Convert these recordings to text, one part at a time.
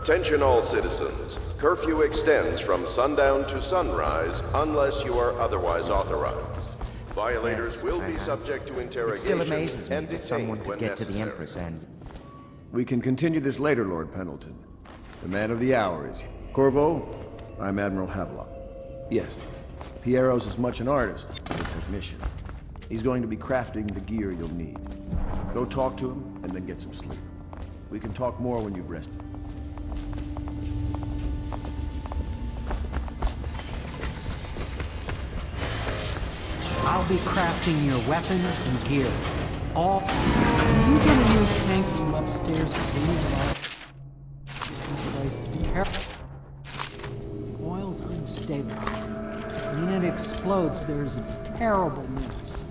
Attention all citizens. Curfew extends from sundown to sunrise unless you are otherwise authorized. Violators Yes, will I be have. subject to It interrogation still amazes me and that someone detained could when get to the necessary. Empress and... We can continue this later, Lord Pendleton. The man of the hour is Corvo. I'm Admiral Havelock. Yes, Piero's as much an artist as a technician. He's going to be crafting the gear you'll need. Go talk to him, and then get some sleep. We can talk more when you've rested. I'll be crafting your weapons and gear. All... Are you gonna use tank from upstairs for these? This place terrible. Oil's unstable. When it explodes, there's a terrible mess.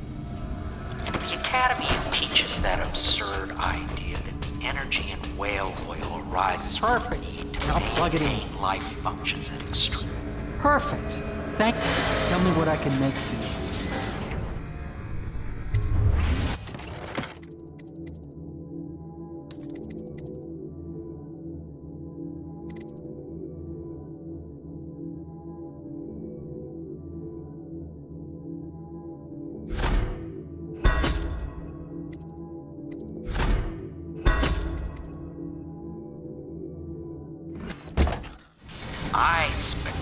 The Academy teaches that absurd idea that the energy in whale oil arises from the Perfect. need to Now plug it in. maintain life functions at extreme. Perfect. Thank you. Tell me what I can make for you. I spent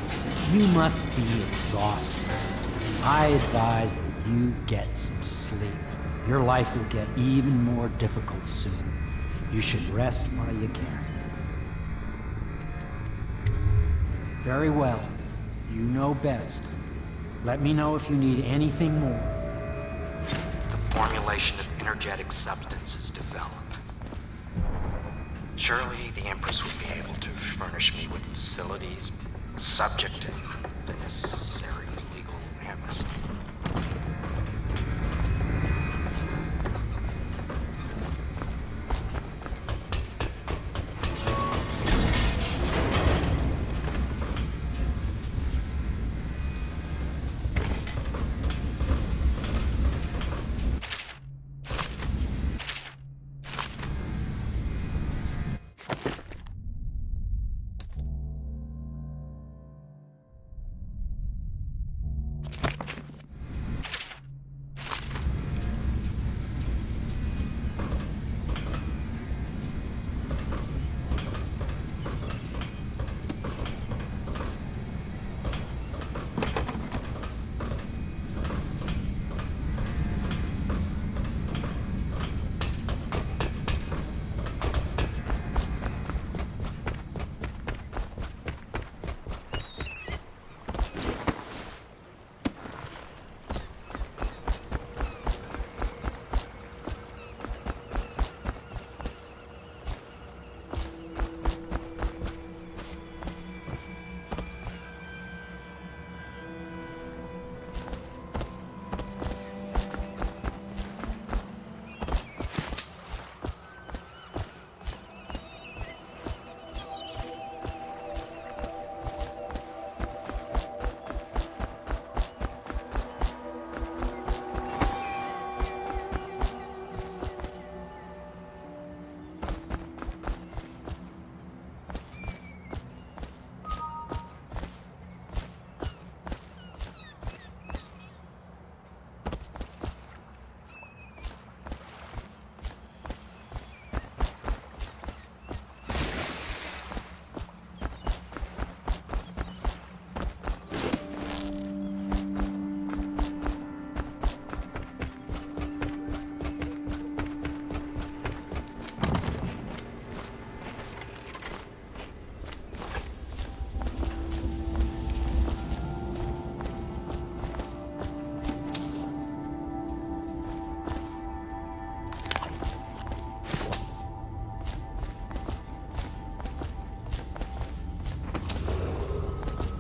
You must be exhausted. I advise that you get some sleep. Your life will get even more difficult soon. You should rest while you can. Very well. You know best. Let me know if you need anything more. the formulation of energetic substances developed. Surely the Empress would be able to furnish me with facilities subject to the necessary legal amnesty.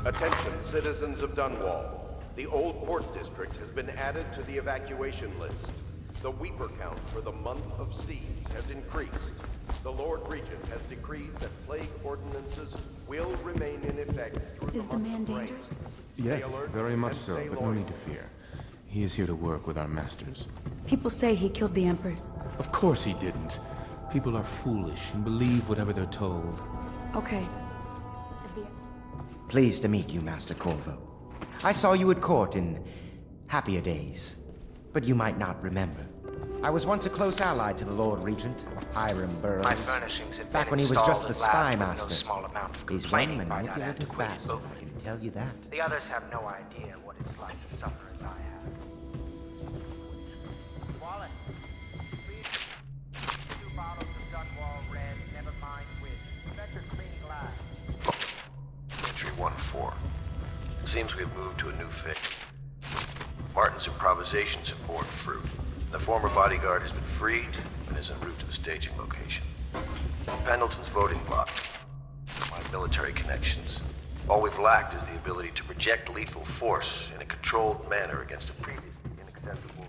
Attention, citizens of Dunwall. The Old Port District has been added to the evacuation list. The Weeper count for the month of siege has increased. The Lord Regent has decreed that plague ordinances will remain in effect through Is the month man of rain. dangerous? Yes, alert very much and so, stay but no loyal. need to fear. He is here to work with our masters. People say he killed the Empress. Of course he didn't. People are foolish and believe whatever they're told. Okay. Pleased to meet you, Master Corvo. I saw you at court in happier days, but you might not remember. I was once a close ally to the Lord Regent, Hiram Burroughs. My furnishings have Back been when he was installed just the at last spy with master. No small amount of He's one complaining by that manipulative antiquated bastard, book. I can tell you that. The others have no idea what it's like to suffer as I have. Wallace, please. 2 bottles of Dunwall Red, never mind which. Fetch a clean glass. Entry 1-4. It seems we've moved to a new phase. Martin's improvisations have borne fruit. The former bodyguard has been freed and is en route to the staging location. Pendleton's voting bloc. My military connections. All we've lacked is the ability to project lethal force in a controlled manner against a previously inaccessible...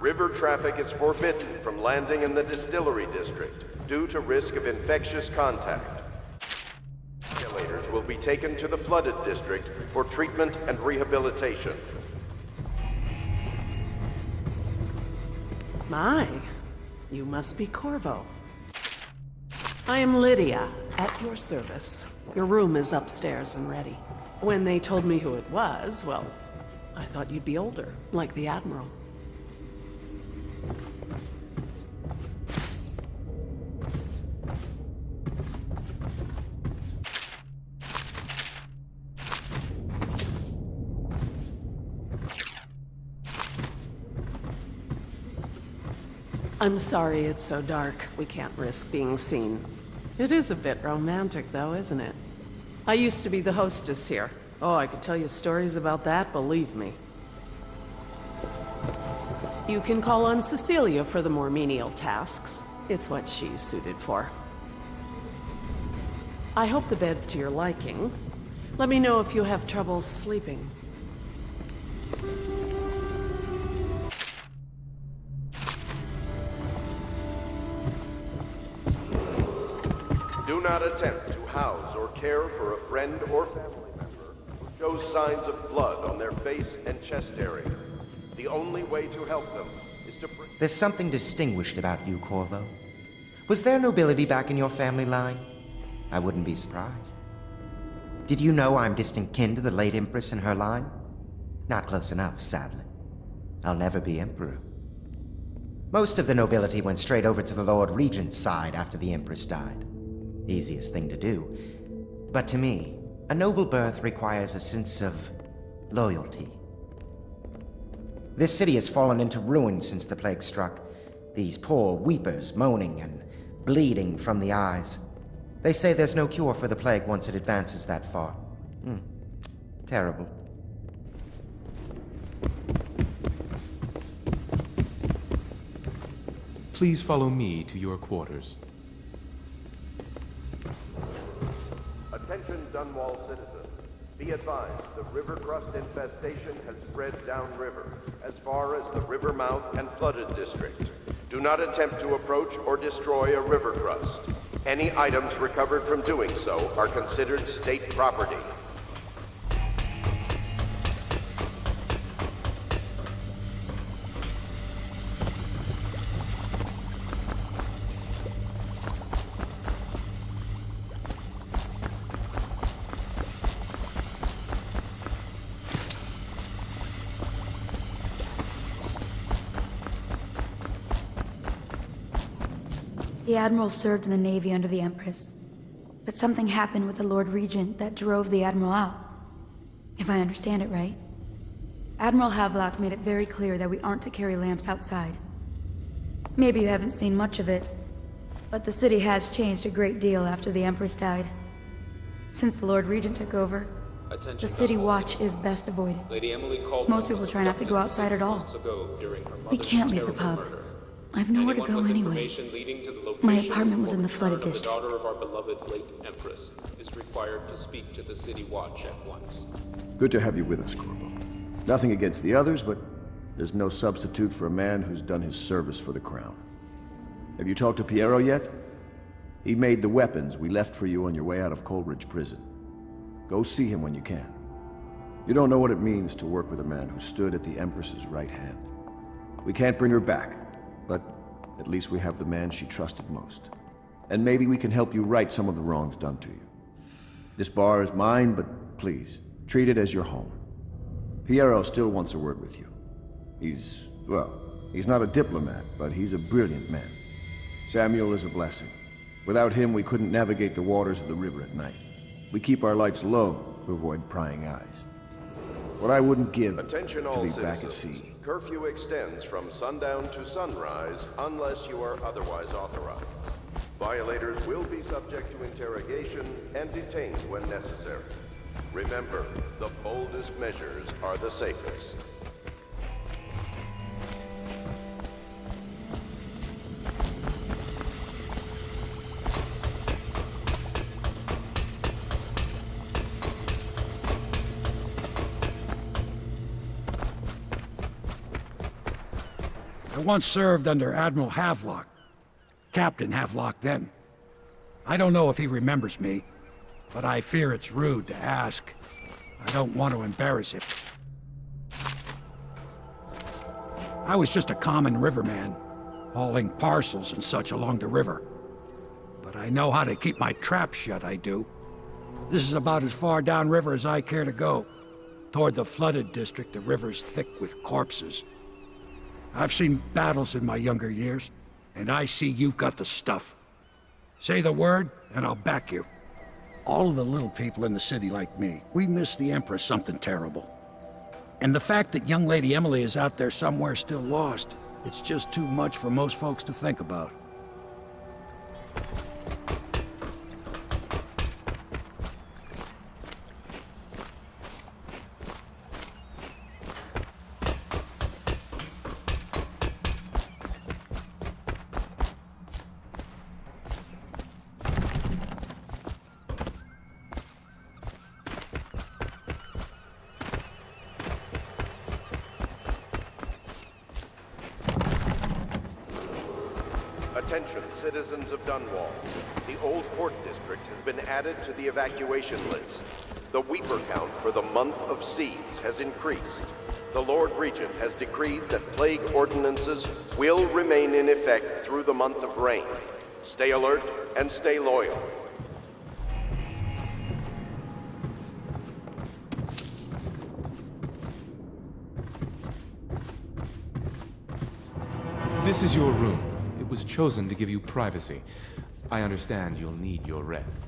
River traffic is forbidden from landing in the distillery district due to risk of infectious contact. Violators will be taken to the flooded district for treatment and rehabilitation. My, you must be Corvo. I am Lydia, at your service. Your room is upstairs and ready. When they told me who it was, well, I thought you'd be older, like the Admiral. I'm sorry it's so dark. We can't risk being seen. It is a bit romantic, though, isn't it? I used to be the hostess here. Oh, I could tell you stories about that, believe me. You can call on Cecilia for the more menial tasks. It's what she's suited for. I hope the bed's to your liking. Let me know if you have trouble sleeping. Do not attempt to house or care for a friend or family member who shows signs of blood on their face and chest area. The only way to help them is to bring... There's something distinguished about you, Corvo. Was there nobility back in your family line? I wouldn't be surprised. Did you know I'm distant kin to the late Empress and her line? Not close enough, sadly. I'll never be Emperor. Most of the nobility went straight over to the Lord Regent's side after the Empress died. Easiest thing to do. But to me, a noble birth requires a sense of loyalty. This city has fallen into ruin since the plague struck. These poor weepers moaning and bleeding from the eyes. They say there's no cure for the plague once it advances that far. Terrible. Please follow me to your quarters. Attention Dunwall citizens. Be advised, the river crust infestation has spread downriver, as far as the river mouth and flooded district. Do not attempt to approach or destroy a river crust. Any items recovered from doing so are considered state property. The Admiral served in the Navy under the Empress. But something happened with the Lord Regent that drove the Admiral out. If I understand it right. Admiral Havelock made it very clear that we aren't to carry lamps outside. Maybe you haven't seen much of it, but the city has changed a great deal after the Empress died. Since the Lord Regent took over, the city watch is best avoided. Most people try not to go outside at all. We can't leave the pub. I've nowhere to go anyway. My apartment was in the flooded district. The daughter of our beloved late Empress is required to speak to the City Watch at once. Good to have you with us, Corvo. Nothing against the others, but there's no substitute for a man who's done his service for the Crown. Have you talked to Piero yet? He made the weapons we left for you on your way out of Coleridge Prison. Go see him when you can. You don't know what it means to work with a man who stood at the Empress's right hand. We can't bring her back, but at least we have the man she trusted most. And maybe we can help you right some of the wrongs done to you. This bar is mine, but please, treat it as your home. Piero still wants a word with you. He's not a diplomat, but he's a brilliant man. Samuel is a blessing. Without him, we couldn't navigate the waters of the river at night. We keep our lights low to avoid prying eyes. What I wouldn't give Attention to all be citizens. back at sea. Curfew extends from sundown to sunrise unless you are otherwise authorized. Violators will be subject to interrogation and detained when necessary. Remember, the boldest measures are the safest. I once served under Admiral Havelock. Captain Havelock then. I don't know if he remembers me, but I fear it's rude to ask. I don't want to embarrass him. I was just a common riverman, hauling parcels and such along the river. But I know how to keep my trap shut, I do. This is about as far downriver as I care to go. Toward the flooded district, the river's thick with corpses. I've seen battles in my younger years, and I see you've got the stuff. Say the word, and I'll back you. All of the little people in the city like me, we miss the Empress something terrible. And the fact that young Lady Emily is out there somewhere still lost, it's just too much for most folks to think about. Attention, citizens of Dunwall. The Old Port District has been added to the evacuation list. The Weeper count for the month of siege has increased. The Lord Regent has decreed that plague ordinances will remain in effect through the month of rain. Stay alert and stay loyal. This is your room. It was chosen to give you privacy. I understand you'll need your rest.